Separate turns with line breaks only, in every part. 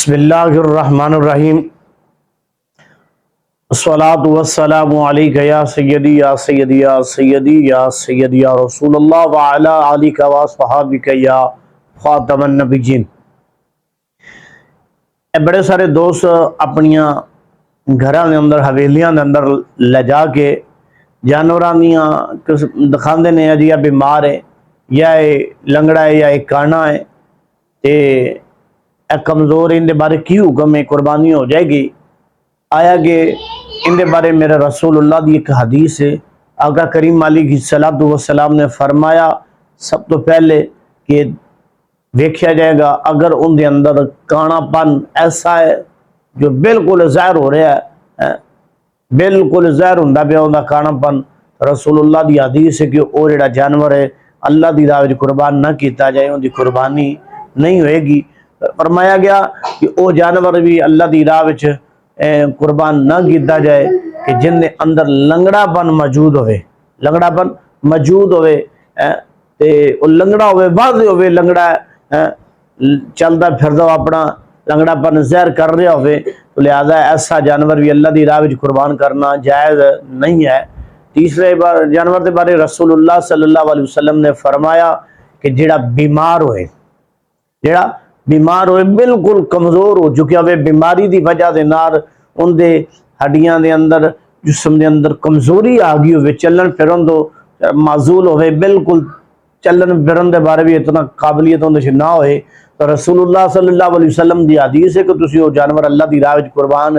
بسم اللہ الرحمن الرحیم، الصلاۃ والسلام علیک یا سیدی یا سیدی یا سیدی یا سیدی یا رسول اللہ وعلی آلک واصحابک یا خاتم النبیین۔ بڑے سارے دوست اپنیاں گھراں دے اندر حویلیاں دے اندر لے جا کے جانوراں دیاں دکھاندے نے جی بیمار ہے یا لنگڑا ہے یا کانا ہے تے کمزور ان دے بارے کی حکم ہے، قربانی ہو جائے گی؟ آیا کہ ان دے بارے میرے رسول اللہ دی ایک حدیث ہے، آقا کریم علیہ الصلوۃ والسلام نے فرمایا سب تو پہلے کہ دیکھا جائے گا اگر ان دے اندر کانا پن ایسا ہے جو بالکل ظاہر ہو رہا ہے، بالکل ظاہر ہوندا پیا اوندا کانا پن، رسول اللہ دی حدیث ہے کہ او جڑا جانور ہے اللہ دی راہ وچ قربان نہ کیتا جائے، ان دی قربانی نہیں ہوئے گی۔ فرمایا گیا کہ او جانور بھی اللہ دی راہ وچ قربان نہ کیتا جائے کہ جن دے اندر لنگڑا پن موجود ہوئے، لنگڑا پن موجود ہوئے تے او لنگڑا ہوئے، واضح ہوئے لنگڑا چلدا پھردا اپنا لنگڑا پن ظاہر کر رہا ہوئے، تو لہذا ایسا جانور بھی اللہ دی راہ وچ قربان کرنا جائز نہیں ہے۔ تیسرے جانور دے بارے رسول اللہ صلی اللہ علیہ وسلم نے فرمایا کہ جڑا بیمار ہوئے، جڑا بیمار ہوئے بالکل کمزور ہو چکے ہوئے، بیماری دی وجہ دے نال ان دے ہڈیاں دے اندر جسم دے اندر کمزوری آ گئی ہوئے، چلن پھرن تو معزول ہوئے، بالکل چلن پھرن دے بارے بھی اتنا قابلیت اندر نہ ہوئے، تو رسول اللہ صلی اللہ علیہ وسلم دی حدیث ہے کہ تسی وہ جانور اللہ دی راہ وچ قربان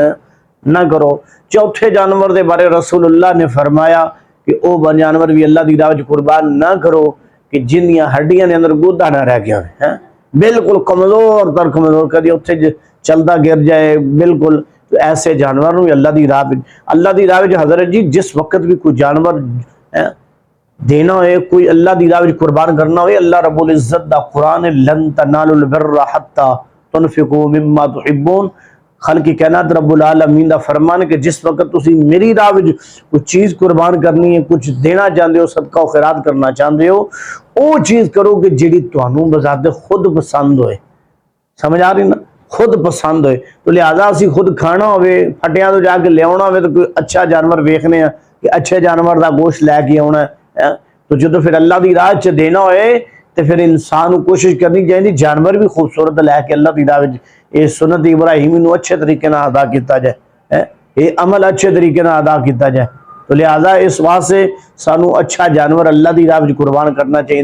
نہ کرو۔ چوتھے جانور دے بارے رسول اللہ نے فرمایا کہ او جانور بھی اللہ دی راہ وچ قربان نہ کرو کہ جن دیاں ہڈیاں دے اندر گودا نہ رہ گیا ہوئے، بالکل کمزور تر کمزور، کدی اتھے چلدا گر جائے بالکل، تو ایسے جانوروں اللہ دی راہ وچ حضرت جی جس وقت بھی کوئی جانور دینا ہوئے، کوئی اللہ دی راہ وچ قربان کرنا ہوئے، اللہ رب العزت دا قرآن لن تنالوا البر حتی تنفقوا مما تحبون، خالق کائنات رب العالمین دا فرمان کہ جس وقت تسی میری راہ وچ کوئی چیز قربان کرنی ہے، کچھ دینا چاہتے ہو، صدقہ و خیرات کرنا چاہتے ہو، وہ چیز کرو کہ جڑی تانوں بذات خود پسند ہوئے، سمجھ آ رہی نا، خود پسند ہوئے۔ تو لہذا اسی خود کھانا ہوئے، پھٹیاں تو جا کے لے آنا ہوئے، تو کوئی اچھا جانور ویکھنے ہیں کہ اچھے جانور دا گوشت لے کے آنا ہے، تو جدو پھر اللہ دی راہ چ دینا ہوئے تو پھر انسان کو کوشش کرنی چاہیے جانور بھی خوبصورت لے کے اللہ دی راہ وچ یہ سنت ابراہیمی نو اچھے طریقے نال ادا کیتا جائے، یہ عمل اچھے طریقے نال ادا کیتا جائے۔ تو لہذا اس واسطے سانو اچھا جانور اللہ دی راہ وچ قربان کرنا چاہیے،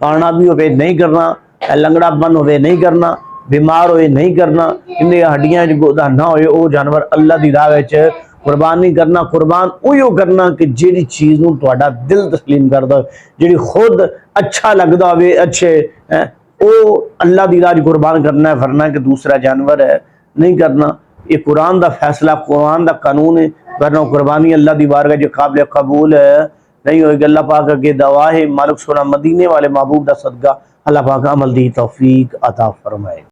کانا بھی ہوئے نہیں کرنا، لنگڑا پن ہوئے نہیں کرنا، بیمار ہوئے نہیں کرنا، ان دی ہڈیاں گودا نہ ہوئے، او جانور اللہ دی راہ وچ قربان نہیں کرنا۔ قربان اوہی کرنا کہ جیڑی چیز نو تہاڈا دل تسلیم کردا ہوئے، جیڑی خود اچھا لگدا ہوئے، اچھے او اللہ دی راہ قربان کرنا ہے، ورنہ کہ دوسرا جانور ہے نہیں کرنا۔ یہ قرآن دا فیصلہ، قرآن دا قانون ہے، ورنہ قربانی اللہ دی بارگاہ جو قابل قبول ہے نہیں ہوئے گی۔ اللہ پاک کے دعا ہے مالک سونا مدینے والے محبوب دا صدقہ اللہ پاک عمل دی توفیق عطا فرمائے۔